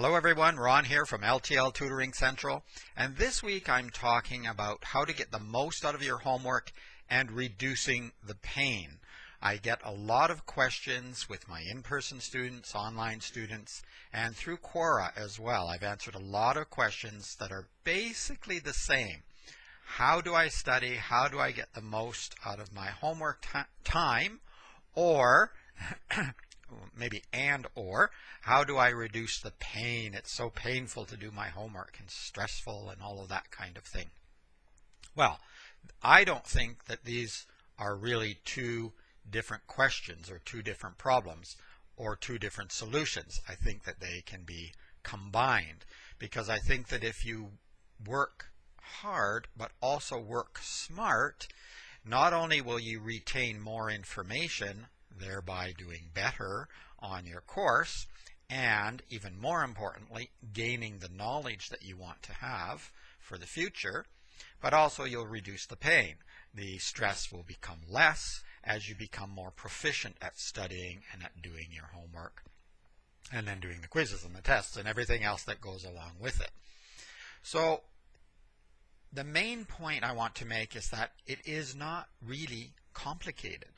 Hello everyone, Ron here from L.T.L. Tutoring Central, and this week I'm talking about how to get the most out of your homework and reducing the pain. I get a lot of questions with my in-person students, online students, and through Quora as well. I've answered a lot of questions that are basically the same. How do I study? How do I get the most out of my homework time? Or maybe or how do I reduce the pain? It's so painful to do my homework and stressful and all of that kind of thing. Well, I don't think that these are really two different questions or two different problems or two different solutions. I think that they can be combined, because I think that if you work hard but also work smart, not only will you retain more information, thereby doing better on your course, and even more importantly, gaining the knowledge that you want to have for the future, but also you'll reduce the pain. The stress will become less as you become more proficient at studying and at doing your homework, and then doing the quizzes and the tests and everything else that goes along with it. So the main point I want to make is that it is not really complicated.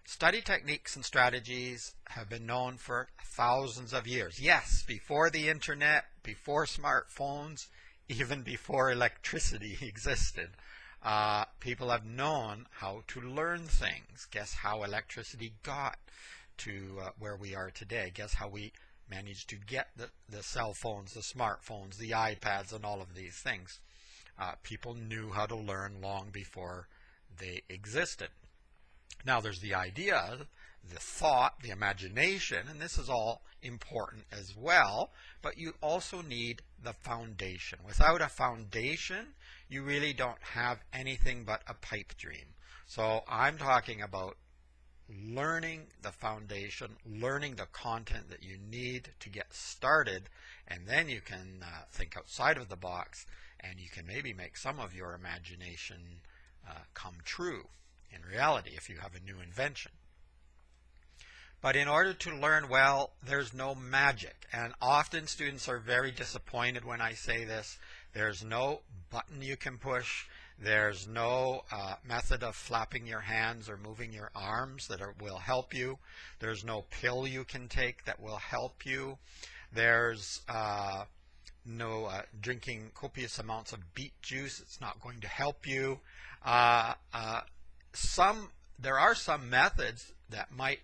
Study techniques and strategies have been known for thousands of years. Yes, before the internet, before smartphones, even before electricity existed. People have known how to learn things. Guess how electricity got to where we are today? Guess how we managed to get the cell phones, the smartphones, the iPads, and all of these things. People knew how to learn long before they existed. Now there's the idea, the thought, the imagination, and this is all important as well, but you also need the foundation. Without a foundation, you really don't have anything but a pipe dream. So I'm talking about learning the foundation, learning the content that you need to get started, and then you can think outside of the box, and you can maybe make some of your imagination come true in reality if you have a new invention. But in order to learn well, there's no magic, and often students are very disappointed when I say this. There's no button you can push. There's no method of flapping your hands or moving your arms that will help you. There's no pill you can take that will help you. There's no drinking copious amounts of beet juice. It's not going to help you. There are some methods that might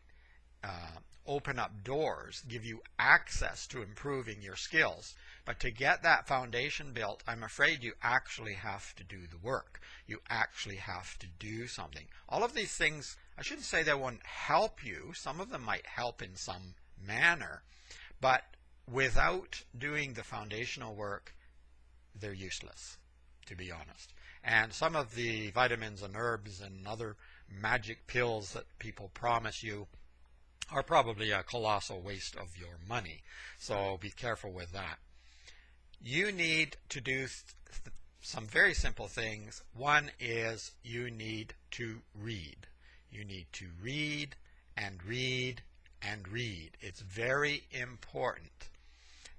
open up doors, give you access to improving your skills. But to get that foundation built, I'm afraid you actually have to do the work. You actually have to do something. All of these things, I shouldn't say they won't help you. Some of them might help in some manner. But without doing the foundational work, they're useless, to be honest. And some of the vitamins and herbs and other magic pills that people promise you are probably a colossal waste of your money. So be careful with that. You need to do some very simple things. One is you need to read. You need to read and read and read. It's very important.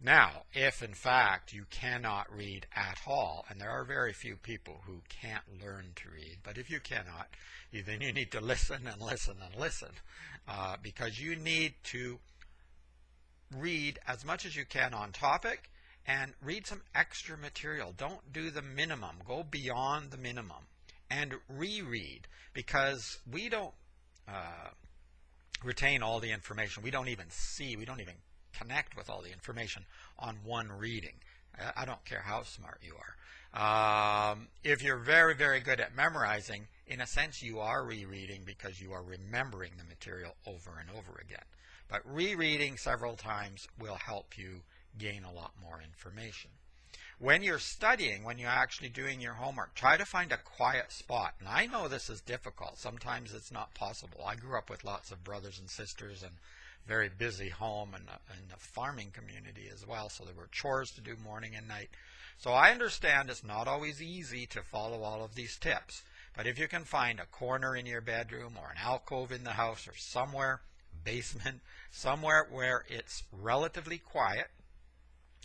Now, if in fact you cannot read at all, and there are very few people who can't learn to read, but if you cannot, then you need to listen and listen and listen, because you need to read as much as you can on topic and read some extra material. Don't do the minimum. Go beyond the minimum and reread, because we don't retain all the information. We don't even see, we don't even connect with all the information on one reading. I don't care how smart you are. If you're very, very good at memorizing, in a sense you are rereading because you are remembering the material over and over again. But rereading several times will help you gain a lot more information. When you're studying, when you're actually doing your homework, try to find a quiet spot. And I know this is difficult. Sometimes it's not possible. I grew up with lots of brothers and sisters and very busy home and a farming community as well, so there were chores to do morning and night. So I understand it's not always easy to follow all of these tips, but if you can find a corner in your bedroom or an alcove in the house or somewhere, basement, somewhere where it's relatively quiet,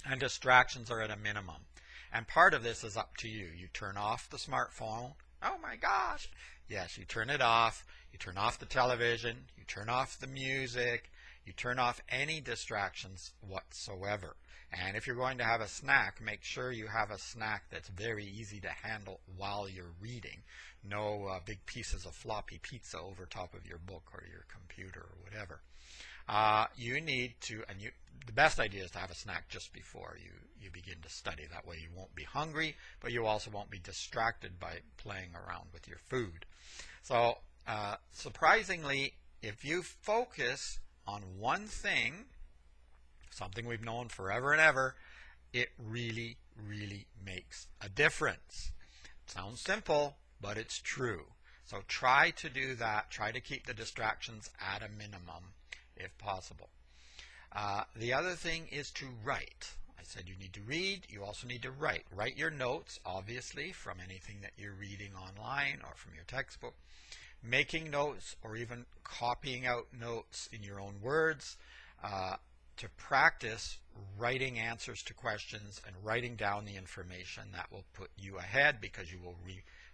and distractions are at a minimum. And part of this is up to you. You turn off the smartphone. Oh my gosh. Yes, you turn it off. You turn off the television. You turn off the music. You turn off any distractions whatsoever. And if you're going to have a snack, make sure you have a snack that's very easy to handle while you're reading. No big pieces of floppy pizza over top of your book or your computer or whatever. You need to, the best idea is to have a snack just before you begin to study. That way you won't be hungry, but you also won't be distracted by playing around with your food. So surprisingly, if you focus on one thing, something we've known forever and ever, it really, really makes a difference. It sounds simple, but it's true. So try to do that. Try to keep the distractions at a minimum if possible. The other thing is to write. I said you need to read. You also need to write. Write your notes, obviously, from anything that you're reading online or from your textbook. Making notes or even copying out notes in your own words to practice writing answers to questions and writing down the information. That will put you ahead because you will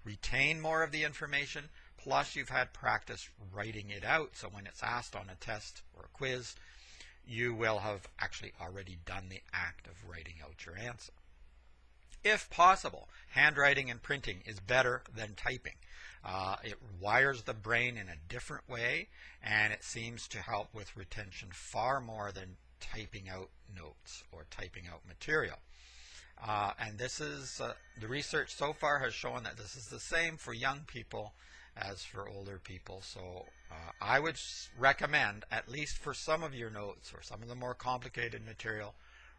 retain more of the information. Plus, you've had practice writing it out, so when it's asked on a test or a quiz, you will have actually already done the act of writing out your answer. If possible, handwriting and printing is better than typing. It wires the brain in a different way, and it seems to help with retention far more than typing out notes or typing out material. And this is, the research so far has shown that this is the same for young people as for older people. So I would recommend, at least for some of your notes or some of the more complicated material,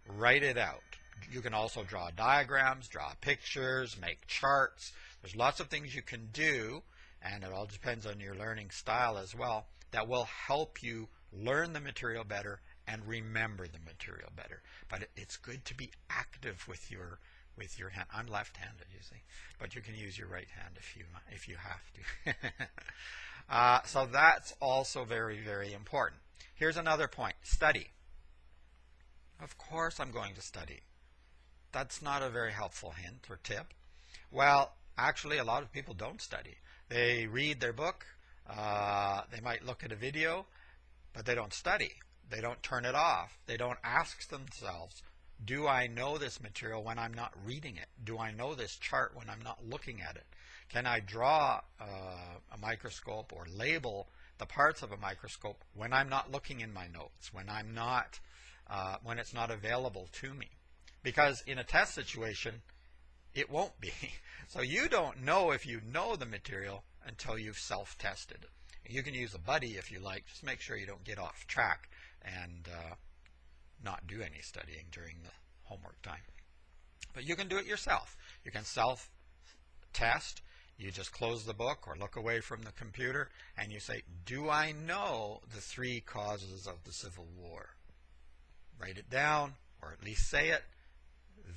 write it out. You can also draw diagrams, draw pictures, make charts. There's lots of things you can do, and it all depends on your learning style as well, that will help you learn the material better and remember the material better. But it's good to be active with your hand. I'm left-handed, you see, but you can use your right hand if you have to. So that's also very, very important. Here's another point. Study. Of course I'm going to study. That's not a very helpful hint or tip. Well, actually, a lot of people don't study. They read their book. They might look at a video, but they don't study. They don't turn it off. They don't ask themselves, do I know this material when I'm not reading it? Do I know this chart when I'm not looking at it? Can I draw a microscope or label the parts of a microscope when I'm not looking in my notes, when it's not available to me? Because in a test situation, it won't be. So you don't know if you know the material until you've self-tested it. You can use a buddy if you like. Just make sure you don't get off track and not do any studying during the homework time. But you can do it yourself. You can self-test. You just close the book or look away from the computer and you say, do I know the 3 causes of the Civil War? Write it down, or at least say it.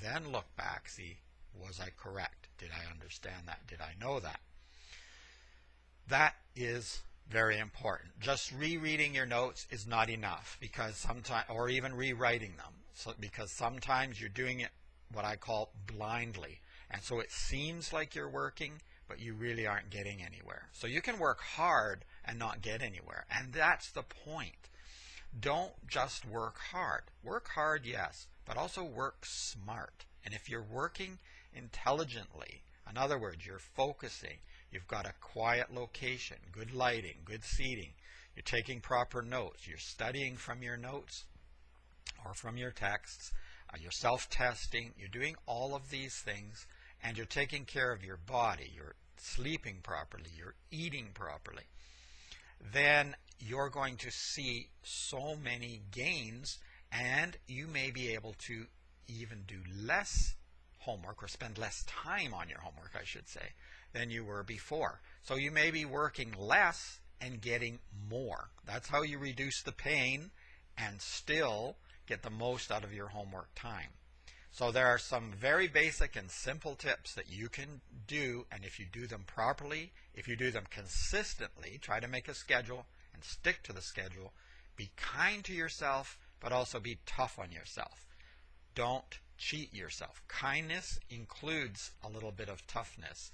Then look back, see, was I correct? Did I understand that? Did I know that? That is very important. Just rereading your notes is not enough, because sometimes, or even rewriting them, because sometimes you're doing it what I call blindly, and so it seems like you're working, but you really aren't getting anywhere. So you can work hard and not get anywhere, and that's the point. Don't just work hard. Work hard, yes, but also work smart. And if you're working intelligently, in other words, you're focusing, you've got a quiet location, good lighting, good seating, you're taking proper notes, you're studying from your notes or from your texts, you're self-testing, you're doing all of these things, and you're taking care of your body, you're sleeping properly, you're eating properly, then you're going to see so many gains, and you may be able to even do less homework, or spend less time on your homework, I should say, than you were before. So you may be working less and getting more. That's how you reduce the pain and still get the most out of your homework time. So there are some very basic and simple tips that you can do, and if you do them properly, if you do them consistently, try to make a schedule and stick to the schedule, be kind to yourself, but also be tough on yourself. don't cheat yourself. Kindness includes a little bit of toughness.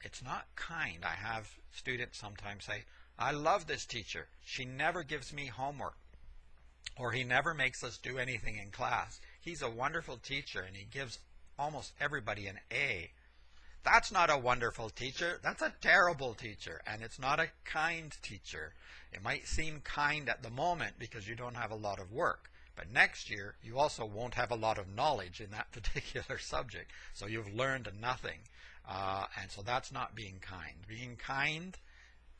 It's not kind. I have students sometimes say, I love this teacher. She never gives me homework, or he never makes us do anything in class. He's a wonderful teacher and he gives almost everybody an A. That's not a wonderful teacher. That's a terrible teacher, and it's not a kind teacher. It might seem kind at the moment because you don't have a lot of work, but next year you also won't have a lot of knowledge in that particular subject, so you've learned nothing. And so that's not being kind. Being kind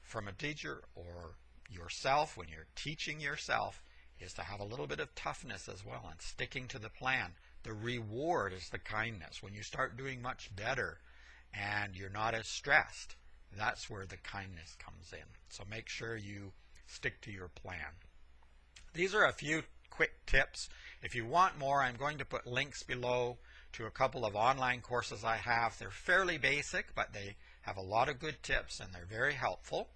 from a teacher or yourself when you're teaching yourself is to have a little bit of toughness as well and sticking to the plan. The reward is the kindness. When you start doing much better and you're not as stressed, that's where the kindness comes in. So make sure you stick to your plan. These are a few quick tips. If you want more, I'm going to put links below to a couple of online courses I have. They're fairly basic, but they have a lot of good tips and they're very helpful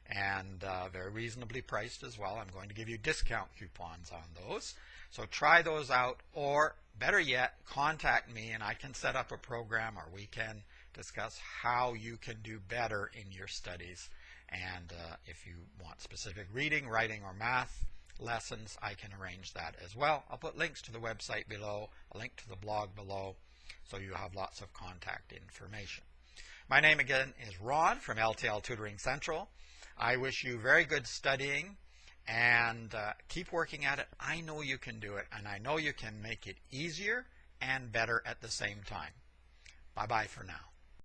and very reasonably priced as well. I'm going to give you discount coupons on those. So try those out, or better yet, contact me and I can set up a program, or we can discuss how you can do better in your studies. And if you want specific reading, writing, or math lessons, I can arrange that as well. I'll put links to the website below, a link to the blog below, so you have lots of contact information. My name again is Ron from L.T.L. Tutoring Central. I wish you very good studying and keep working at it. I know you can do it, and I know you can make it easier and better at the same time. Bye-bye for now.